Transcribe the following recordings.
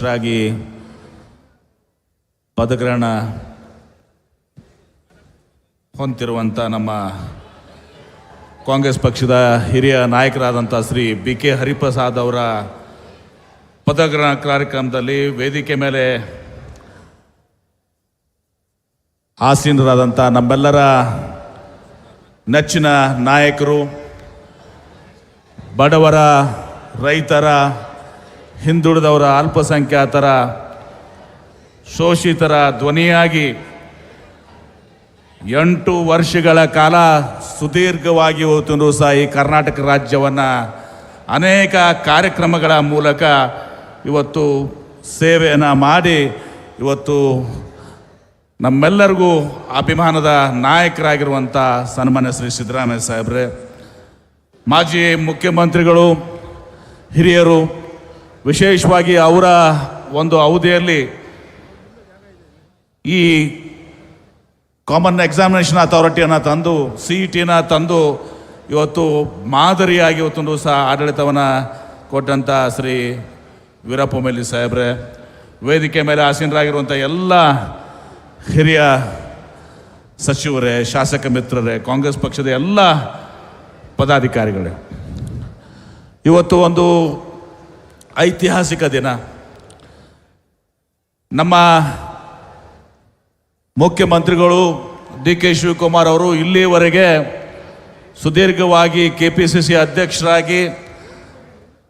ಅಧ್ಯಕ್ಷರಾಗಿ ಪದಗ್ರಹಣ ಹೊಂದಿರುವಂಥ ನಮ್ಮ ಕಾಂಗ್ರೆಸ್ ಪಕ್ಷದ ಹಿರಿಯ ನಾಯಕರಾದಂಥ ಶ್ರೀ ಬಿ ಕೆ ಹರಿಪ್ರಸಾದ್ ಅವರ ಪದಗ್ರಹಣ ಕಾರ್ಯಕ್ರಮದಲ್ಲಿ ವೇದಿಕೆ ಮೇಲೆ ಆಸೀನರಾದಂಥ ನಮ್ಮೆಲ್ಲರ ನೆಚ್ಚಿನ ನಾಯಕರು, ಬಡವರ, ರೈತರ, ಹಿಂದುಳಿದವರ, ಅಲ್ಪಸಂಖ್ಯಾತರ, ಶೋಷಿತರ ಧ್ವನಿಯಾಗಿ 8 ವರ್ಷಗಳ ಕಾಲ ಸುದೀರ್ಘವಾಗಿ ಹೋತು ಸಹ ಈ ಕರ್ನಾಟಕ ರಾಜ್ಯವನ್ನು ಅನೇಕ ಕಾರ್ಯಕ್ರಮಗಳ ಮೂಲಕ ಇವತ್ತು ಸೇವೆಯನ್ನು ಮಾಡಿ ಇವತ್ತು ನಮ್ಮೆಲ್ಲರಿಗೂ ಅಭಿಮಾನದ ನಾಯಕರಾಗಿರುವಂಥ ಸನ್ಮಾನ್ಯ ಶ್ರೀ ಸಿದ್ದರಾಮಯ್ಯ ಸಾಹೇಬ್ರೆ, ಮಾಜಿ ಮುಖ್ಯಮಂತ್ರಿಗಳು, ಹಿರಿಯರು, ವಿಶೇಷವಾಗಿ ಅವರ ಒಂದು ಅವಧಿಯಲ್ಲಿ ಈ ಕಾಮನ್ ಎಕ್ಸಾಮಿನೇಷನ್ ಅಥಾರಿಟಿಯನ್ನು ತಂದು CET ತಂದು ಇವತ್ತು ಮಾದರಿಯಾಗಿ ಇವತ್ತೊಂದು ಸಹ ಆಡಳಿತವನ್ನು ಕೊಟ್ಟಂಥ ಶ್ರೀ ವೀರಪ್ಪ ಮೊಯ್ಲಿ ಸಾಹೇಬ್ರೆ, ವೇದಿಕೆ ಮೇಲೆ ಆಸೀನರಾಗಿರುವಂಥ ಎಲ್ಲ ಹಿರಿಯ ಸಚಿವರೇ, ಶಾಸಕ ಮಿತ್ರರೇ, ಕಾಂಗ್ರೆಸ್ ಪಕ್ಷದ ಎಲ್ಲ ಪದಾಧಿಕಾರಿಗಳೇ, ಇವತ್ತು ಒಂದು ಐತಿಹಾಸಿಕ ದಿನ. ನಮ್ಮ ಮುಖ್ಯಮಂತ್ರಿಗಳು ಡಿ ಕೆ ಶಿವಕುಮಾರ್ ಅವರು ಇಲ್ಲಿಯವರೆಗೆ ಸುದೀರ್ಘವಾಗಿ KPCC ಅಧ್ಯಕ್ಷರಾಗಿ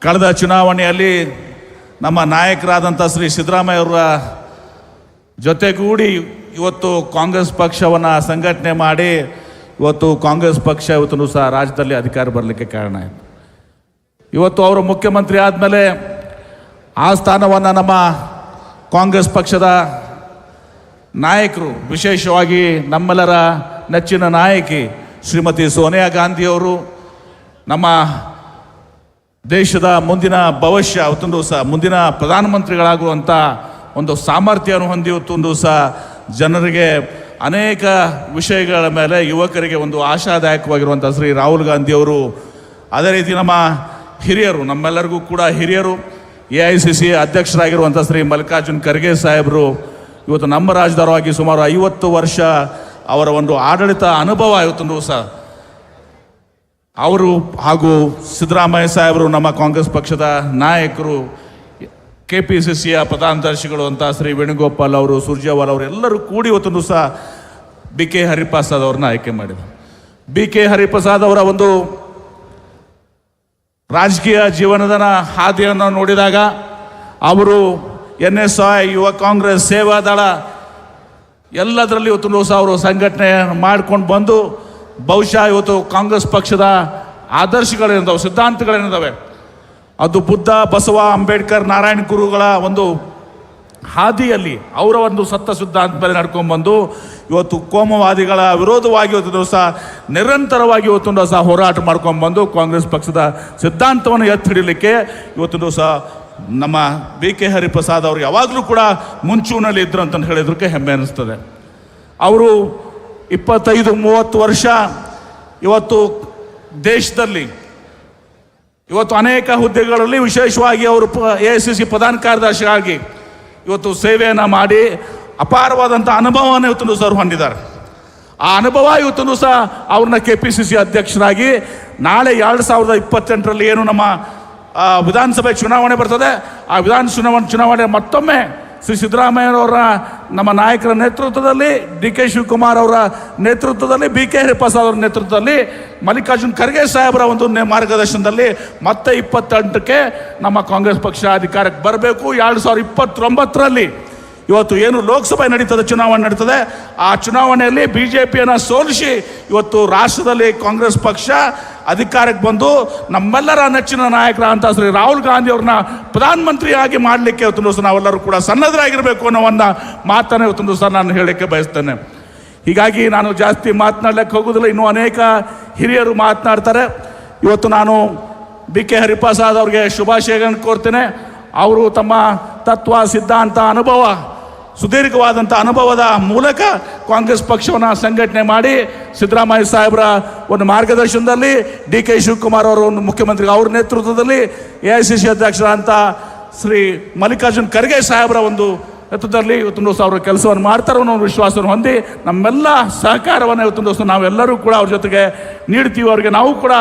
ಕಳೆದ ಚುನಾವಣೆಯಲ್ಲಿ ನಮ್ಮ ನಾಯಕರಾದಂಥ ಶ್ರೀ ಸಿದ್ದರಾಮಯ್ಯ ಅವರ ಜೊತೆಗೂಡಿ ಇವತ್ತು ಕಾಂಗ್ರೆಸ್ ಪಕ್ಷವನ್ನು ಸಂಘಟನೆ ಮಾಡಿ ಇವತ್ತು ಕಾಂಗ್ರೆಸ್ ಪಕ್ಷ ಇವತ್ತು ಸಹ ರಾಜ್ಯದಲ್ಲಿ ಅಧಿಕಾರ ಬರಲಿಕ್ಕೆ ಕಾರಣ ಆಯಿತು. ಇವತ್ತು ಅವರು ಮುಖ್ಯಮಂತ್ರಿ ಆದಮೇಲೆ ಆ ಸ್ಥಾನವನ್ನು ನಮ್ಮ ಕಾಂಗ್ರೆಸ್ ಪಕ್ಷದ ನಾಯಕರು, ವಿಶೇಷವಾಗಿ ನಮ್ಮೆಲ್ಲರ ನೆಚ್ಚಿನ ನಾಯಕಿ ಶ್ರೀಮತಿ ಸೋನಿಯಾ ಗಾಂಧಿಯವರು, ನಮ್ಮ ದೇಶದ ಮುಂದಿನ ಭವಿಷ್ಯ ಅವತ್ತೊಂದು ಸಹ ಮುಂದಿನ ಪ್ರಧಾನಮಂತ್ರಿಗಳಾಗುವಂಥ ಒಂದು ಸಾಮರ್ಥ್ಯವನ್ನು ಹೊಂದಿ ಇವತ್ತೊಂದು ಸಹ ಜನರಿಗೆ ಅನೇಕ ವಿಷಯಗಳ ಮೇಲೆ ಯುವಕರಿಗೆ ಒಂದು ಆಶಾದಾಯಕವಾಗಿರುವಂಥ ಶ್ರೀ ರಾಹುಲ್ ಗಾಂಧಿಯವರು, ಅದೇ ರೀತಿ ನಮ್ಮ ಹಿರಿಯರು, ನಮ್ಮೆಲ್ಲರಿಗೂ ಕೂಡ ಹಿರಿಯರು, AICC ಅಧ್ಯಕ್ಷರಾಗಿರುವಂಥ ಶ್ರೀ ಮಲ್ಲಿಕಾರ್ಜುನ್ ಖರ್ಗೆ ಸಾಹೇಬರು ಇವತ್ತು ನಮ್ಮ ರಾಜ್ಯದವರಾಗಿ ಸುಮಾರು 50 ವರ್ಷ ಅವರ ಒಂದು ಆಡಳಿತ ಅನುಭವ ಇವತ್ತೊಂದು ಸಹ ಅವರು ಹಾಗೂ ಸಿದ್ದರಾಮಯ್ಯ ಸಾಹೇಬರು, ನಮ್ಮ ಕಾಂಗ್ರೆಸ್ ಪಕ್ಷದ ನಾಯಕರು, KPCCಯ ಪ್ರಧಾನದರ್ಶಿಗಳು ಅಂತ ಶ್ರೀ ವೇಣುಗೋಪಾಲ್ ಅವರು, ಸುರ್ಜೇವಾಲ್ ಅವರು ಎಲ್ಲರೂ ಕೂಡಿ ಇವತ್ತೊಂದು ಸಹ ಬಿ ಕೆ ಹರಿಪ್ರಸಾದ್ ಅವ್ರನ್ನ ಆಯ್ಕೆ ಮಾಡಿದರು. ಬಿ ಕೆ ಹರಿಪ್ರಸಾದ್ ಅವರ ಒಂದು ರಾಜಕೀಯ ಜೀವನದ ಹಾದಿಯನ್ನು ನೋಡಿದಾಗ ಅವರು NSI, ಯುವ ಕಾಂಗ್ರೆಸ್, ಸೇವಾದಳ ಎಲ್ಲದರಲ್ಲಿ ಇವತ್ತು ಸಹ ಅವರು ಸಂಘಟನೆ ಮಾಡ್ಕೊಂಡು ಬಂದು ಬಹುಶಃ ಇವತ್ತು ಕಾಂಗ್ರೆಸ್ ಪಕ್ಷದ ಆದರ್ಶಗಳೇನಿದ್ದಾವೆ, ಸಿದ್ಧಾಂತಗಳೇನಿದ್ದಾವೆ, ಅದು ಬುದ್ಧ, ಬಸವ, ಅಂಬೇಡ್ಕರ್, ನಾರಾಯಣ ಗುರುಗಳ ಒಂದು ಹಾದಿಯಲ್ಲಿ ಅವರ ಒಂದು ಸತ್ತ ಸಿದ್ಧಾಂತ ಮೇಲೆ ನಡ್ಕೊಂಡ್ಬಂದು ಇವತ್ತು ಕೋಮುವಾದಿಗಳ ವಿರೋಧವಾಗಿ ಇವತ್ತು ಸಹ ನಿರಂತರವಾಗಿ ಇವತ್ತೊಂದು ಸಹ ಹೋರಾಟ ಮಾಡ್ಕೊಂಡ್ಬಂದು ಕಾಂಗ್ರೆಸ್ ಪಕ್ಷದ ಸಿದ್ಧಾಂತವನ್ನು ಎತ್ತಿ ಹಿಡಿಲಿಕ್ಕೆ ಇವತ್ತೊಂದು ಸಹ ನಮ್ಮ ಬಿ ಕೆ ಹರಿಪ್ರಸಾದ್ ಅವರು ಯಾವಾಗಲೂ ಕೂಡ ಮುಂಚೂಣಿಯಲ್ಲಿ ಇದ್ರು ಅಂತ ಹೇಳಿದ್ರಕ್ಕೆ ಹೆಮ್ಮೆ ಅನ್ನಿಸ್ತದೆ. ಅವರು 25-30 ವರ್ಷ ಇವತ್ತು ದೇಶದಲ್ಲಿ ಇವತ್ತು ಅನೇಕ ಹುದ್ದೆಗಳಲ್ಲಿ, ವಿಶೇಷವಾಗಿ ಅವರು AICC ಪ್ರಧಾನ ಕಾರ್ಯದರ್ಶಿಯಾಗಿ ಇವತ್ತು ಸೇವೆಯನ್ನು ಮಾಡಿ ಅಪಾರವಾದಂಥ ಅನುಭವವನ್ನು ಇವತ್ತು ಸರ್ ಹೊಂದಿದ್ದಾರೆ. ಆ ಅನುಭವ ಇವತ್ತು ಸಹ ಅವ್ರನ್ನ KPCC ಅಧ್ಯಕ್ಷರಾಗಿ ನಾಳೆ 2028ರಲ್ಲಿ ಏನು ನಮ್ಮ ವಿಧಾನಸಭೆ ಚುನಾವಣೆ ಬರ್ತದೆ, ಆ ಚುನಾವಣೆ ಮತ್ತೊಮ್ಮೆ ಶ್ರೀ ಸಿದ್ದರಾಮಯ್ಯನವರ ನಮ್ಮ ನಾಯಕರ ನೇತೃತ್ವದಲ್ಲಿ, ಡಿ ಕೆ ಶಿವಕುಮಾರ್ ಅವರ ನೇತೃತ್ವದಲ್ಲಿ, ಬಿ ಕೆ ಹರಿಪ್ರಸಾದ್ ಅವರ ನೇತೃತ್ವದಲ್ಲಿ, ಮಲ್ಲಿಕಾರ್ಜುನ್ ಖರ್ಗೆ ಸಾಹೇಬರ ಒಂದು ಮಾರ್ಗದರ್ಶನದಲ್ಲಿ ಮತ್ತೆ 28ಕ್ಕೆ ನಮ್ಮ ಕಾಂಗ್ರೆಸ್ ಪಕ್ಷ ಅಧಿಕಾರಕ್ಕೆ ಬರಬೇಕು. 2029ರಲ್ಲಿ ಇವತ್ತು ಏನು ಲೋಕಸಭೆ ನಡೀತದೆ, ಚುನಾವಣೆ ನಡೀತದೆ, ಆ ಚುನಾವಣೆಯಲ್ಲಿ BJPಯನ್ನು ಸೋಲಿಸಿ ಇವತ್ತು ರಾಷ್ಟ್ರದಲ್ಲಿ ಕಾಂಗ್ರೆಸ್ ಪಕ್ಷ ಅಧಿಕಾರಕ್ಕೆ ಬಂದು ನಮ್ಮೆಲ್ಲರ ನೆಚ್ಚಿನ ನಾಯಕರಾದಂಥ ಶ್ರೀ ರಾಹುಲ್ ಗಾಂಧಿ ಅವ್ರನ್ನ ಪ್ರಧಾನಮಂತ್ರಿಯಾಗಿ ಮಾಡಲಿಕ್ಕೆ ಇವತ್ತು ಸಹ ನಾವೆಲ್ಲರೂ ಕೂಡ ಸನ್ನದ್ಧರಾಗಿರಬೇಕು ಅನ್ನೋ ಒಂದು ಮಾತನ್ನು ಇವತ್ತು ಸಹ ನಾನು ಹೇಳಲಿಕ್ಕೆ ಬಯಸ್ತೇನೆ. ಹೀಗಾಗಿ ನಾನು ಜಾಸ್ತಿ ಮಾತನಾಡಲಿಕ್ಕೆ ಹೋಗೋದಿಲ್ಲ, ಇನ್ನೂ ಅನೇಕ ಹಿರಿಯರು ಮಾತನಾಡ್ತಾರೆ. ಇವತ್ತು ನಾನು ಬಿ ಕೆ ಹರಿಪ್ರಸಾದ್ ಅವ್ರಿಗೆ ಶುಭಾಶಯಗಳನ್ನು ಕೋರ್ತೇನೆ. ಅವರು ತಮ್ಮ ತತ್ವ, ಸಿದ್ಧಾಂತ, ಅನುಭವ, ಸುದೀರ್ಘವಾದಂಥ ಅನುಭವದ ಮೂಲಕ ಕಾಂಗ್ರೆಸ್ ಪಕ್ಷವನ್ನು ಸಂಘಟನೆ ಮಾಡಿ ಸಿದ್ದರಾಮಯ್ಯ ಸಾಹೇಬರ ಒಂದು ಮಾರ್ಗದರ್ಶನದಲ್ಲಿ, ಡಿ ಕೆ ಶಿವಕುಮಾರ್ ಅವರು ಒಂದು ಮುಖ್ಯಮಂತ್ರಿ ಅವ್ರ ನೇತೃತ್ವದಲ್ಲಿ, AICC ಅಧ್ಯಕ್ಷರಾದಂಥ ಶ್ರೀ ಮಲ್ಲಿಕಾರ್ಜುನ್ ಖರ್ಗೆ ಸಾಹೇಬರ ಒಂದು ನೇತೃತ್ವದಲ್ಲಿ ಇವತ್ತೊಂದು ದಿವಸ ಅವರು ಕೆಲಸವನ್ನು ಮಾಡ್ತಾರೆ ಅನ್ನೋ ಒಂದು ವಿಶ್ವಾಸವನ್ನು ಹೊಂದಿ ನಮ್ಮೆಲ್ಲ ಸಹಕಾರವನ್ನು ಇವತ್ತೊಂದು ದಿವಸ ನಾವೆಲ್ಲರೂ ಕೂಡ ಅವ್ರ ಜೊತೆಗೆ ನೀಡ್ತೀವಿ. ಅವರಿಗೆ ನಾವು ಕೂಡ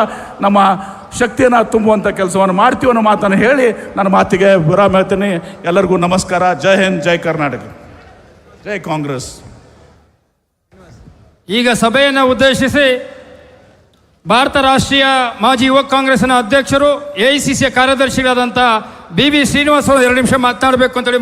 ನಮ್ಮ ಶಕ್ತಿಯನ್ನು ತುಂಬುವಂಥ ಕೆಲಸವನ್ನು ಮಾಡ್ತೀವಿ ಅನ್ನೋ ಮಾತನ್ನು ಹೇಳಿ ನನ್ನ ಮಾತಿಗೆ ವಿರಾಮ ಹೇಳ್ತೀನಿ. ಎಲ್ಲರಿಗೂ ನಮಸ್ಕಾರ. ಜೈ ಹಿಂದ್, ಜೈ ಕರ್ನಾಟಕ, ಜೈ ಕಾಂಗ್ರೆಸ್. ಈಗ ಸಭೆಯನ್ನು ಉದ್ದೇಶಿಸಿ ಭಾರತ ರಾಷ್ಟ್ರೀಯ ಮಾಜಿ ಯುವ ಕಾಂಗ್ರೆಸ್ನ ಅಧ್ಯಕ್ಷರು AICC ಕಾರ್ಯದರ್ಶಿಗಳಾದಂಥ BV ಶ್ರೀನಿವಾಸ್ ಅವರು 2 ನಿಮಿಷ ಮಾತನಾಡಬೇಕು ಅಂತೇಳಿ